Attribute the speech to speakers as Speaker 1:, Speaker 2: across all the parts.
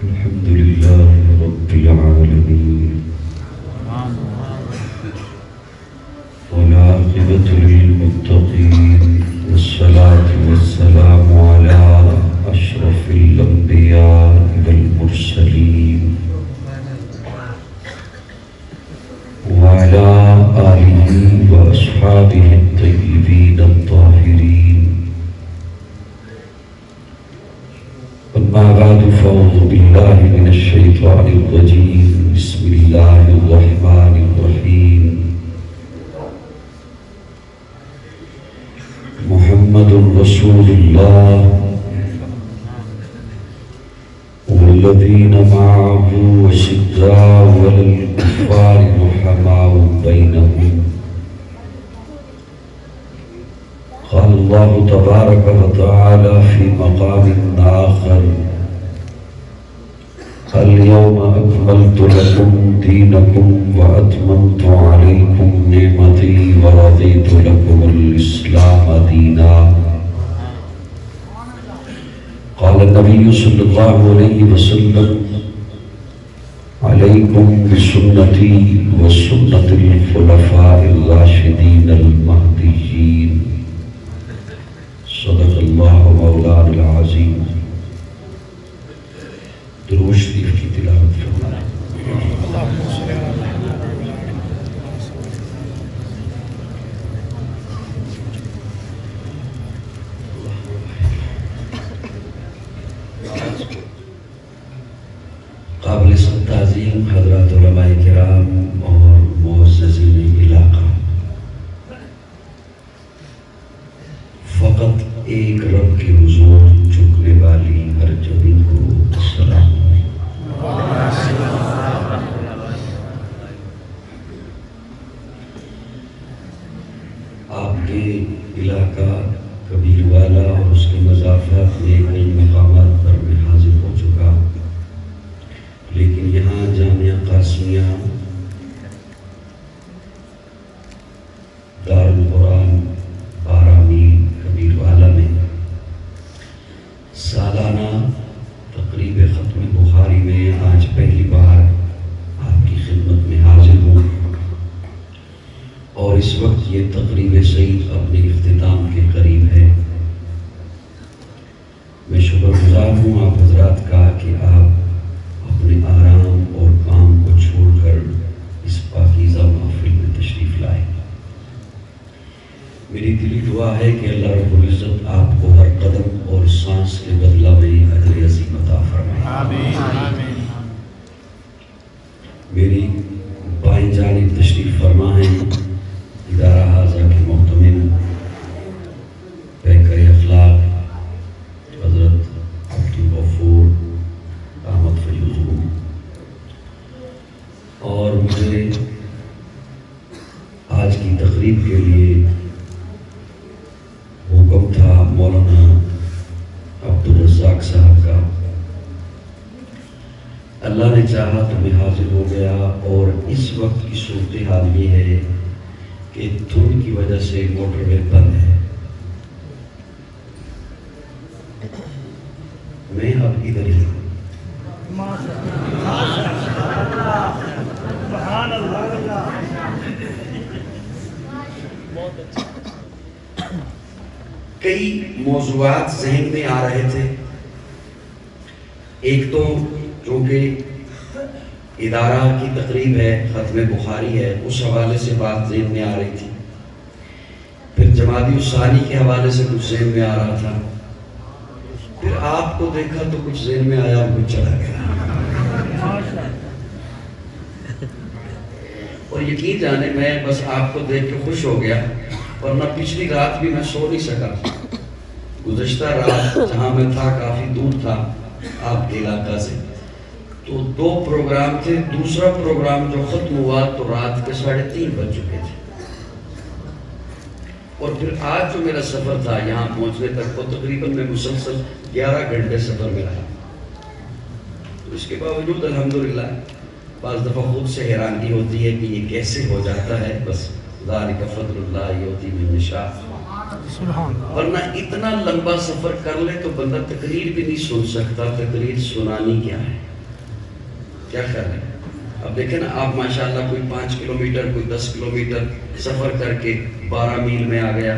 Speaker 1: الحمد لله رب العالمين والعاقبة للمتقين والصلاة والسلام على أشرف الأنبياء والمرسلين وعلى آله وأصحابه الطيبين الطاهرين. أما بعد فأعوذ بالله من الشيطان الرجيم. بسم الله الرحمن الرحيم. محمد رسول الله والذين معه أشداء على الكفار رحماء بينهم. قال الله تبارك وتعالى في مقام آخر: اليوم أكملت لكم دينكم وأتممت عليكم نعمتي ورضيت لكم الإسلام دينا. قال النبي صلى الله عليه وسلم: عليكم بسنتي وسنة الخلفاء الراشدين المهديين. صدق الله مولانا العظيم. درود شریف کی تلاوت فرمائیں. قابل تعظیم حضرات علماء کرام اور معززین علاقہ، فقط ایک رب کے حضور جھکنے والی ہر جبین کو السلام. آپ کے علاقہ کبیر والا اور اس کے مضافات میں کئی مقامات پر میں حاضر ہو چکا، لیکن یہاں جامعہ قاسمیہ دار القرآن 12 میل کبیر والا میں سالانہ تقریب ختم بخاری میں آج پہلی بار آپ کی خدمت میں حاضر ہوں، اور اس وقت یہ تقریب سعید اپنے اختتام کے قریب ہے. میں شکر گزار ہوں آپ حضرات کا کہ آپ اپنے آرام اور کام کو چھوڑ کر اس پاکیزہ محفل میں تشریف لائے. میری دلی دعا ہے کہ اللہ رب العزت آپ کو ہر قدم اور سانس کے بدلہ میں اجر عظیم عطا فرمائے. آمین. میری بائیں جانب تشریف فرما ہے ادارہ حاضہ کے محتمل پیکر اخلاق حضرت عبدالغفور احمد فیوز، اور مجھے آج کی تقریب کے لیے حکم تھا مولانا عبدالرزاق صاحب کا. اللہ نے چاہا تو میں حاضر ہو گیا، اور اس وقت کی صورتحال یہ ہے کہ دھند کی وجہ سے موٹر وے بند ہے. میں اب ادھر ہی ہوں. کئی موضوعات ذہن میں آ رہے تھے. ایک تو چونکہ ادارہ کی تقریب ہے، ختم بخاری ہے، اس حوالے سے بات ذہن میں آ رہی تھی. پھر جمادی الثانی کے حوالے سے کچھ ذہن میں آ رہا تھا. پھر آپ کو دیکھا تو کچھ ذہن میں آیا، کچھ چلا گیا. اور یقین جانے میں بس آپ کو دیکھ کے خوش ہو گیا، ورنہ پچھلی رات بھی میں سو نہیں سکا. گزشتہ رات جہاں میں تھا کافی دور تھا آپ کے علاقہ سے، تو 2 پروگرام تھے. دوسرا پروگرام جو ختم ہوا تو رات کے 3:30 بج چکے تھے. اور پھر آج جو میرا سفر تھا یہاں پہنچنے تک، وہ تقریباً میں مسلسل 11 گھنٹے سفر میں رہا. تو اس کے باوجود الحمدللہ بعض دفعہ خود سے حیرانگی ہوتی ہے کہ یہ کیسے ہو جاتا ہے. بس ذالک فضل اللہ یؤتی من یشاء. ورنہ اتنا لمبا سفر کر لے تو بندہ تقریر بھی نہیں سن سکتا. تقریر سنانی کیا ہے؟ کیا خیال ہے؟ اب دیکھیں نا آپ ماشاءاللہ کوئی 5 کلومیٹر کوئی 10 کلومیٹر سفر کر کے 12 میل میں آ گیا.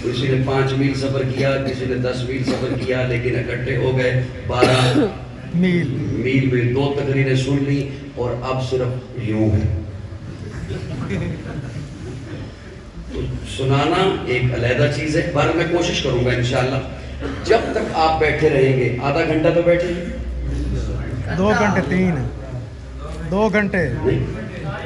Speaker 1: کسی نے 5 میل سفر کیا, کسی نے 10 میل سفر کیا, لیکن اکٹھے ہو گئے 12 میل میں. 2 تقریریں سن لی اور اب صرف یوں ہے. تو سنانا ایک علیحدہ چیز ہے. بار میں کوشش کروں گا انشاءاللہ جب تک آپ بیٹھے رہیں گے. آدھا گھنٹہ تو بیٹھیں گے,
Speaker 2: 2 گھنٹے 3 2 گھنٹے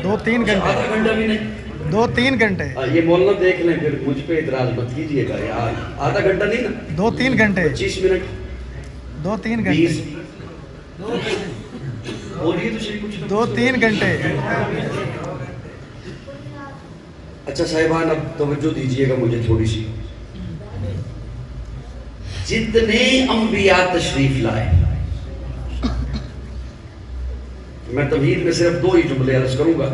Speaker 2: 2-3 گھنٹے
Speaker 1: آدھا گھنٹہ بھی نہیں,
Speaker 2: 2-3 گھنٹے.
Speaker 1: یہ مولانا دیکھ لیں پھر مجھ پہ اعتراض مت کیجیے گا یار. آدھا گھنٹہ نہیں نا,
Speaker 2: 2-3 گھنٹے
Speaker 1: 25 منٹ
Speaker 2: 2-3 گھنٹے
Speaker 1: 20 بولیے تو صحیح کچھ.
Speaker 2: 2-3 گھنٹے.
Speaker 1: اچھا صاحبان اب توجہ دیجئے گا مجھے تھوڑی سی. جتنے انبیاء تشریف لائے, میں تمہید میں صرف 2 ہی جملے عرض کروں گا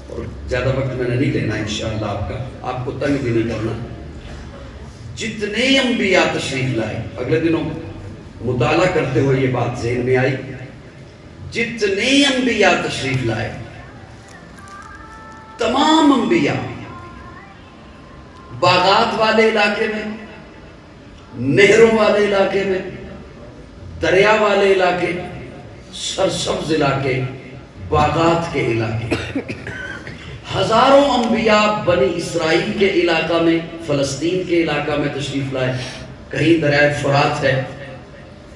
Speaker 1: اور زیادہ وقت میں نے نہیں لینا انشاءاللہ آپ کا, آپ کو تنگ بھی نہیں کرنا. جتنے انبیاء تشریف لائے, اگلے دنوں مطالعہ کرتے ہوئے یہ بات ذہن میں آئی, جتنے انبیاء تشریف لائے تمام انبیاء باغات والے علاقے میں, نہروں والے علاقے میں, دریا والے علاقے, سرسبز علاقے, باغات کے علاقے. ہزاروں انبیاء بنی اسرائیل کے علاقہ میں, فلسطین کے علاقہ میں تشریف لائے. کہیں دریائے فرات ہے,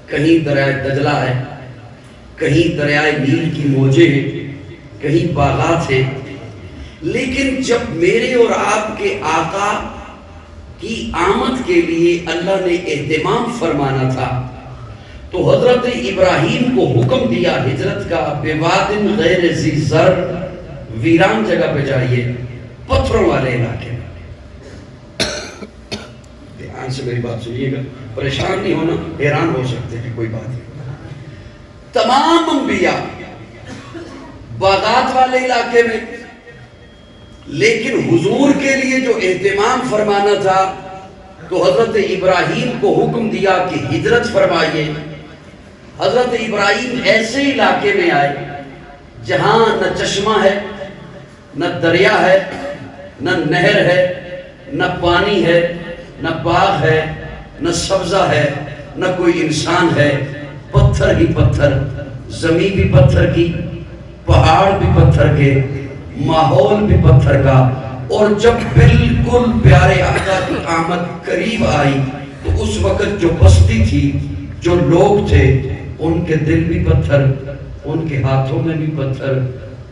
Speaker 1: کہیں دریائے دجلہ ہے, کہیں دریائے نیل کی موجیں ہیں, کہیں باغات ہیں. لیکن جب میرے اور آپ کے آقا کی آمد کے لیے اللہ نے اہتمام فرمانا تھا تو حضرت ابراہیم کو حکم دیا ہجرت کا, بوادٍ غیر ذی زرع, ویران جگہ پہ جائیے, پتھروں والے علاقے میں. دھیان سے میری بات سنیے گا, پریشان نہیں ہونا, حیران ہو سکتے ہیں, کوئی بات نہیں. تمام انبیاء باغات والے علاقے میں, لیکن حضور کے لیے جو اہتمام فرمانا تھا تو حضرت ابراہیم کو حکم دیا کہ ہجرت فرمائیے. حضرت ابراہیم ایسے علاقے میں آئے جہاں نہ چشمہ ہے, نہ دریا ہے, نہ نہر ہے, نہ پانی ہے, نہ باغ ہے, نہ سبزہ ہے, نہ کوئی انسان ہے. پتھر ہی پتھر, زمین بھی پتھر کی, پہاڑ بھی پتھر کے, ماحول بھی پتھر کا. اور جب بالکل پیارے آقا کی آمد قریب آئی تو اس وقت جو بستی تھی, جو لوگ تھے, ان کے دل بھی پتھر, ان کے ہاتھوں میں بھی پتھر,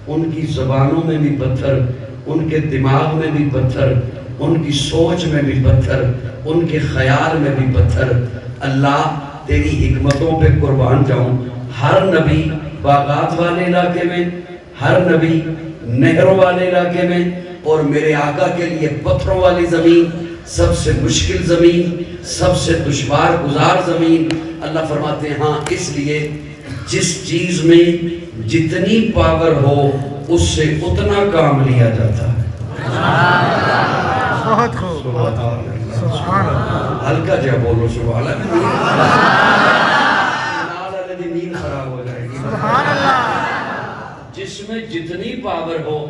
Speaker 1: ان کی زبانوں میں بھی پتھر, ان کے دماغ میں بھی پتھر, ان کی سوچ میں بھی پتھر, ان کے خیال میں بھی پتھر. اللہ تیری حکمتوں پہ قربان جاؤں. ہر نبی باغات والے علاقے میں, ہر نبی نہروں والے علاقے میں, اور میرے آقا کے لیے پتھروں والی زمین, سب سے مشکل زمین, سب سے دشوار گزار زمین. اللہ فرماتے ہیں ہاں اس لیے جس چیز میں جتنی پاور ہو اس سے اتنا کام لیا جاتا ہے.
Speaker 2: بہت خوب, سبحان اللہ.
Speaker 1: ہلکا جا بولو سبحان اللہ. نیند خراب ہو جائے گی.
Speaker 2: سبحان اللہ.
Speaker 1: جس میں جتنی پاور ہو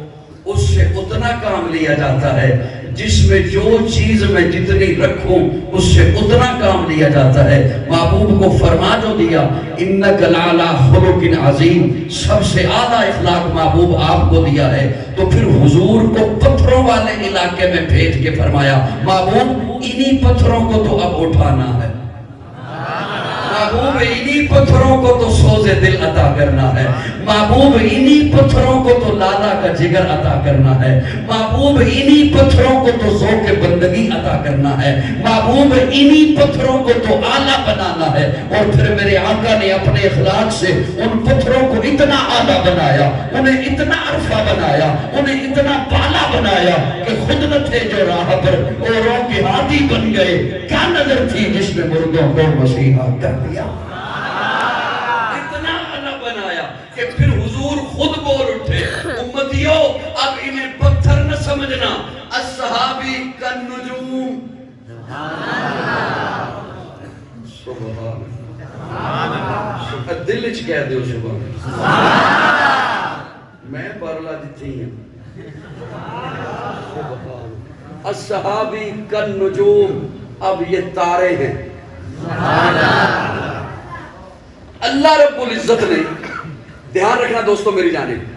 Speaker 1: اس سے اتنا کام لیا جاتا ہے. جس میں جو چیز میں جتنی رکھوں اس سے اتنا کام لیا جاتا ہے. محبوب کو فرما جو دیا انک لعلی خلق عظیم, سب سے اعلیٰ اخلاق محبوب آپ کو دیا ہے. تو پھر حضور کو پتھروں والے علاقے میں بھیج کے فرمایا محبوب انہی پتھروں کو تو اب اٹھانا ہے. محبوب انہی پتھروں کو تو سوز دل عطا کرنا ہے. محبوب انہی پتھروں کو تو لالا کا جگر عطا کرنا ہے. محبوب انہی پتھروں کو تو ذوق بندگی عطا کرنا ہے. محبوب انہی پتھروں کو تو اعلیٰ بنانا ہے. اور پھر میرے آقا نے اپنے اخلاق سے ان پتھروں کو اتنا اعلیٰ بنایا, انہیں اتنا عرفہ بنایا, انہیں اتنا بالا بنایا کہ خود نہ تھے جو راہ پر اوروں کے ہادی بن گئے. کیا نظر تھی جس میں مردوں کو مسیحا کر دیا. اتنا اعلیٰ بنایا کہ پھر حضور خود بول اٹھے امتیوں اب انہیں پتھر نہ سمجھنا, الصحابی کالنجوم سبحان اللہ دل وچ کہہ دیو سبحان میں پرلا دتی ہوں الصحابی کالنجوم اب یہ تارے ہیں اللہ رب العزت نے دھیان رکھنا دوستو میری جانب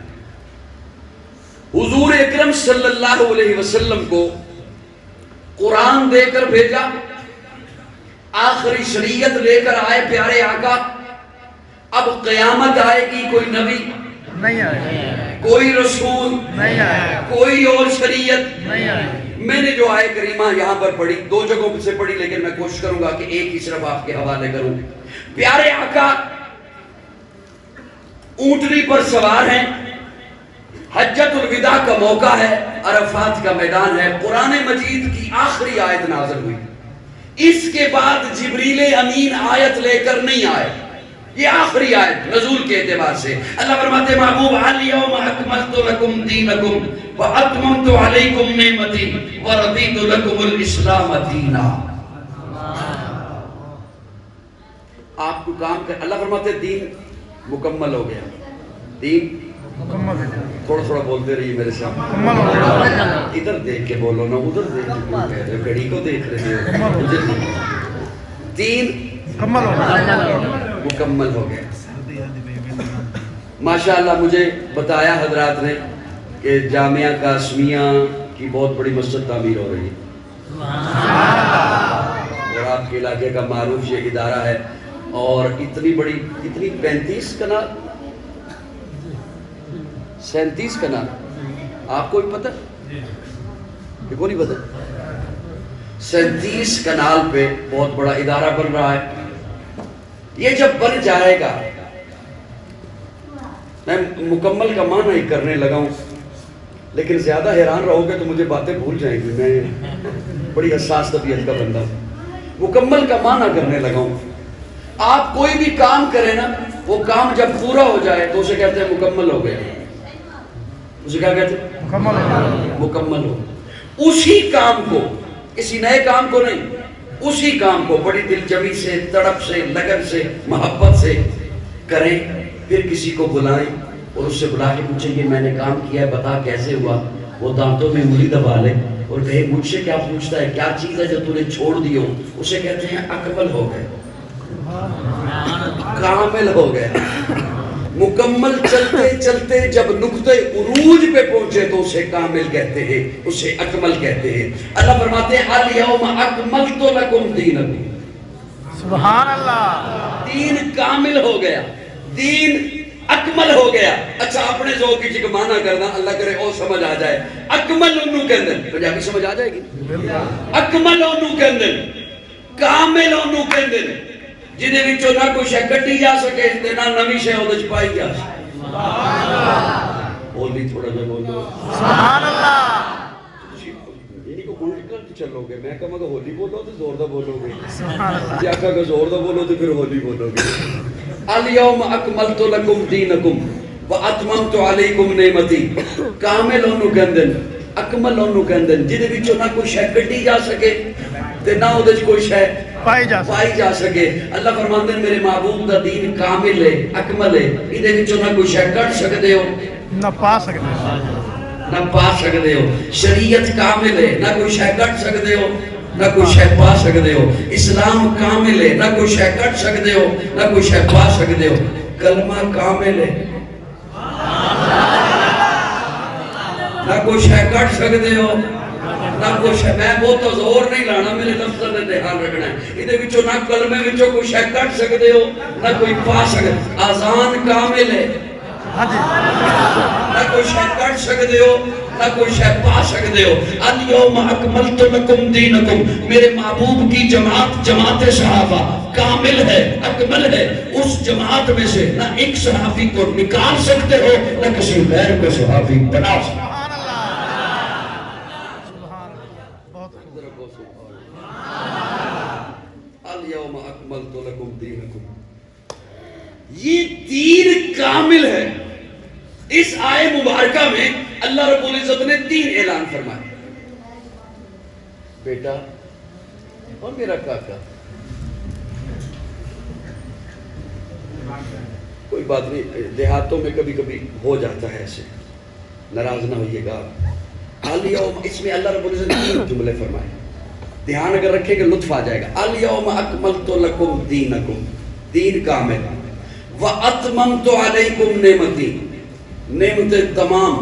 Speaker 1: حضور اکرم صلی اللہ علیہ وسلم کو قرآن دے کر بھیجا آخری شریعت لے کر آئے پیارے آقا اب قیامت آئے گی کوئی نبی
Speaker 2: نہیں آئے
Speaker 1: کوئی رسول
Speaker 2: نہیں آئے
Speaker 1: کوئی اور شریعت
Speaker 2: نہیں آئے
Speaker 1: میں نے جو آئے کریمہ یہاں پر پڑھی دو جگہوں سے پڑھی لیکن میں کوشش کروں گا کہ ایک ہی صرف آپ کے حوالے کروں پیارے آقا اونٹنی پر سوار ہیں حجت الوداع کا موقع ہے عرفات کا میدان ہے قرآن مجید کی آخری آیت نازل ہوئی اس کے بعد جبریل امین آیت لے کر نہیں آئے یہ آخری آیت نزول کے اعتبار سے اللہ فرماتے محبوب الیوم اکملت لکم دینکم واتممت علیکم نعمتی ورضیت لکم الاسلام دینا آپ کو کام کر اللہ فرماتے دین مکمل ہو گیا دین
Speaker 2: مکمل ہے
Speaker 1: تھوڑا تھوڑا بولتے رہیے میرے ساتھ
Speaker 2: مکمل ہو گیا
Speaker 1: ادھر دیکھ کے بولو نا ادھر دیکھ کے کیوں کہہ رہے ہو گھڑی کو دیکھ رہے ہو دین
Speaker 2: مکمل ہو گیا
Speaker 1: مکمل ہو گیا ماشاءاللہ مجھے بتایا حضرات نے کہ جامعہ قاسمیہ کی بہت بڑی مسجد تعمیر ہو رہی ہے اور آپ کے علاقے کا معروف یہ ادارہ ہے اور اتنی بڑی اتنی 35 کنال 37 کنال آپ کو بھی پتہ کہ کو نہیں پتہ 37 کنال پہ بہت بڑا ادارہ بن رہا ہے یہ جب بن جائے گا میں مکمل کا معنی ہی کرنے لگا ہوں لیکن زیادہ حیران رہو گے تو مجھے باتیں بھول جائیں گی میں بڑی حساس طبیعت کا بندہ ہوں مکمل کا معنی کرنے لگا ہوں آپ کوئی بھی کام کریں نا وہ کام جب پورا ہو جائے تو اسے کہتے ہیں مکمل ہو گیا اسے کیا کہتے ہیں
Speaker 2: مکمل ہو گیا
Speaker 1: مکمل ہو اسی کام کو کسی نئے کام کو نہیں اسی کام کو بڑی دل جمی سے تڑپ سے لگن سے محبت سے کریں پھر کسی کو بلائیں اور اس سے بلا کے پوچھیں کہ میں نے کام کیا ہے بتا کیسے ہوا وہ دانتوں میں انگلی دبا لے اور کہے مجھ سے کیا پوچھتا ہے کیا چیز ہے جو تو نے چھوڑ دی ہو اسے کہتے ہیں اکمل ہو گئے کامل ہو گیا مکمل چلتے چلتے جب نقطہ عروج پہ پہنچے تو اسے کامل کہتے ہیں اسے اکمل کہتے ہیں اللہ فرماتے ہیں الیوم اکملت لکم دینکم
Speaker 2: سبحان اللہ
Speaker 1: دین کامل ہو گیا دین اکمل ہو گیا اچھا اپنے ذوق کی چکمانا کرنا اللہ کرے اور سمجھ آ جائے اکمل انہوں کے اندر پنجابی سمجھ آ جائے گی اکمل انہوں کے اندر کامل انہوں کے اندر جنہیں وچوں نہ کوئی شے کٹی جا سکے تے نہ نویں شے اودے وچ پائی جا سکے سبحان اللہ بولی تھوڑا جا بولو
Speaker 2: سبحان اللہ
Speaker 1: یعنی کو الٹ کر چلو گے میں کہاں کہ ہولی بولو تو زور دا بولو گے
Speaker 2: سبحان اللہ
Speaker 1: جی آقا کہ زور دا بولو تو پھر ہولی بولو گے الیوم اکملت لکم دینکم واتممت علیکم نعمتی کامل انہوں کے اندر اکمل انہوں کے اندر جنہیں وچوں نہ کوئی شے کٹی جا سکے تے نہ اودے وچ کوئی شے
Speaker 2: پائی
Speaker 1: جا سکے اللہ فرماتے ہیں میرے محبوب دا دین کامل ہے اکمل ہے ادھے وچوں نہ کوئی شے کٹ سکدے ہو
Speaker 2: نہ پا سکتے
Speaker 1: نہ پا سکدے ہو شریعت کامل ہے نہ کوئی شے کٹ سکدے ہو نہ کوئی شے پا سکدے ہو اسلام کامل ہے نہ کوئی شے کٹ سکدے ہو نہ کوئی شے پا سکدے ہو کلمہ کامل ہے نہ کوئی شے کٹ سکدے ہو نہ کوئی شے میں بہت زور نہیں لانا میرے لفظ نے دھیان رکھنا ہے ادھے وچوں نہ کلمے وچوں کوئی شے کٹ سکدے ہو نہ کوئی پا سکدے اذان کامل ہے
Speaker 2: ہاں جی
Speaker 1: نہ کوئی شے کٹ سکدے ہو نہ کوئی شے پا سکدے ہو الیوم اکملت لکم دینکم میرے محبوب کی جماعت صحابہ کامل ہے اکمل ہے اس جماعت میں سے نہ ایک صحابی کو نکال سکتے ہو نہ کسی غیر کو صحابی بنا سکتے الیوم اکملت لکم دینکم یہ دین کامل ہے اس آئے مبارکہ میں اللہ رب العزت نے تین اعلان فرمائے بیٹا اور میرا کاکا، کوئی بات نہیں، دیہاتوں میں کبھی کبھی ہو جاتا ہے ایسے، ناراض نہ ہوئیے گا۔ الیوم، اس میں اللہ رب العزت تین جملے فرمائے، دھیان اگر رکھیں کہ لطف آ جائے گا۔ الیوم اکملت لکم دینکم، دین کامل، واتممت علیکم نعمتی، نعمتیں تمام،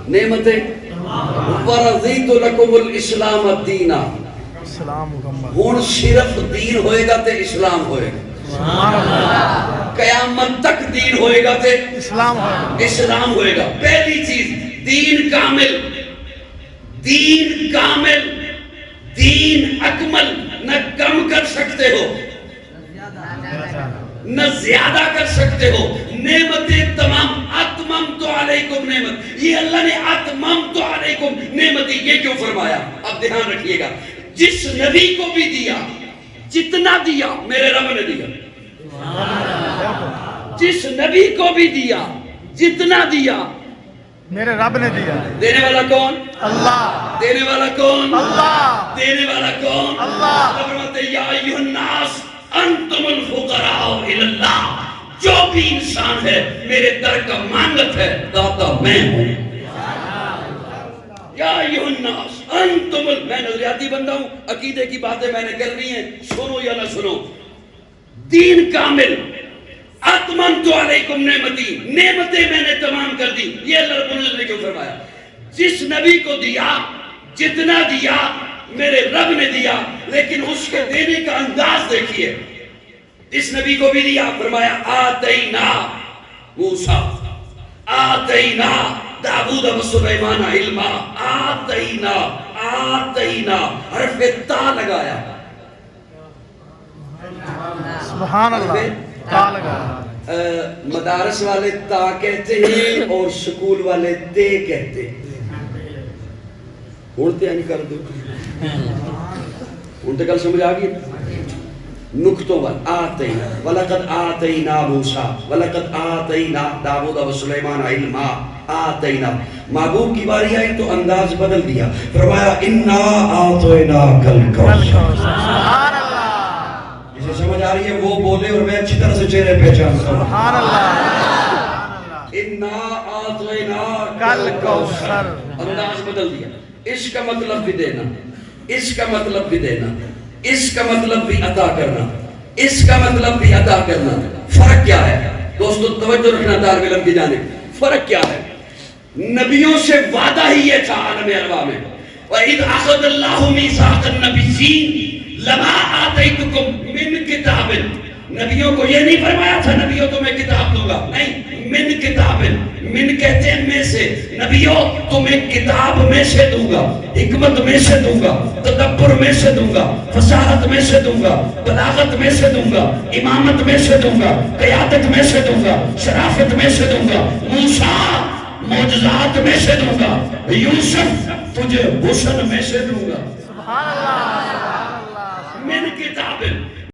Speaker 1: نعمتیں، ورضیت لکم الاسلام دینا،
Speaker 2: اسلام مکمل،
Speaker 1: ہون صرف دین ہوئے گا تے اسلام ہوئے گا،
Speaker 2: سبحان اللہ،
Speaker 1: قیامت تک دین ہوئے گا تے
Speaker 2: اسلام ہوئے،
Speaker 1: اسلام ہوئے گا۔ پہلی چیز دین کامل، دین کامل، دین اکمل، نہ کم کر سکتے ہو نہ زیادہ کر سکتے ہو، نعمتیں تمام، اتممت علیکم نعمت، یہ اللہ نے اتممت علیکم نعمتی یہ کیوں فرمایا؟ اب دھیان رکھیے گا، جس نبی کو بھی دیا، جتنا دیا میرے رب نے دیا، جس نبی کو بھی دیا، جتنا دیا
Speaker 2: میرے رب نے دیا،
Speaker 1: دینے والا کون؟
Speaker 2: اللہ،
Speaker 1: دینے والا کون؟
Speaker 2: اللہ،
Speaker 1: دینے والا کون؟
Speaker 2: اللہ۔
Speaker 1: اللہ فرماتے ہیں یا ایھا الناس انتم الفقراء الی اللہ، جو بھی انسان ہے میرے در کا مانگت ہے، داتا میں ہوں۔ یا ایھا الناس انتم میں نظریاتی بندہ ہوں، عقیدے کی باتیں میں نے کرنی ہیں، سنو یا نہ سنو۔ دین کامل، اتممت علیکم نعمتی، نعمتیں میں نے تمام کر دی، یہ اللہ رب العزت نے کیوں فرمایا؟ جس نبی کو دیا، جتنا دیا میرے رب نے دیا، لیکن اس کے دینے کا انداز دیکھیے۔ جس نبی کو بھی دیا فرمایا آتینا موسیٰ، آتینا داؤد و سلیمان علما، آتینا، آتینا، حرف تا لگایا،
Speaker 2: سبحان اللہ، تا لگا،
Speaker 1: مدارس والے تا کہتے ہیں اور سکول والے تے کہتے ہیں، اڑتے نہیں کر دو، ان تک کل سمجھ آگئی نکتوں وال آتینا وَلَقَدْ آتَيْنَا مُوسَىٰ وَلَقَدْ آتَيْنَا داؤد و سلیمان علما، آتینا۔ محبوب کی باری آئی تو انداز بدل دیا، فرمایا اِنَّا آتَيْنَاكَ الْكَوْثَرَ۔
Speaker 2: سبحان اللہ،
Speaker 1: جسے سمجھ آ رہی ہے وہ بولے اور میں اچھی طرح سے چہرے پہچانتا ہوں۔
Speaker 2: سبحان اللہ،
Speaker 1: اِنَّا آتَيْنَاكَ
Speaker 2: الْكَوْثَرَ،
Speaker 1: انداز بدل دیا۔ اس کا مطلب بھی دینا، اس کا مطلب بھی دینا، اس کا مطلب بھی عطا کرنا، اس کا مطلب بھی عطا کرنا۔ فرق کیا ہے دوستو؟ توجہ رکھنا طالب علم کی جانب، فرق کیا ہے؟ نبیوں سے وعدہ ہی یہ تھا عالم ارواح میں، وَإِذْ أَخَذَ اللَّهُ مِيثَاقَ النَّبِيِّينَ لَمَا آتَيْتُكُم مِّن کتاب، نبیوں کو یہ نہیں فرمایا تھا نبیوں تمہیں کتاب دوں گا، نہیں، من کتاب، من کہتے ہیں میں سے، نبیوں تمہیں کتاب میں سے دوں گا، حکمت میں سے دوں گا، تدبر میں سے دوں گا، فصاحت میں سے دوں گا، بلاغت میں سے دوں گا، امامت میں سے دوں گا، قیادت میں سے دوں گا، شرافت میں سے دوں گا، موسیٰ معجزات میں سے دوں گا، یوسف تجھے حسن میں سے دوں گا۔
Speaker 2: سبحان اللہ،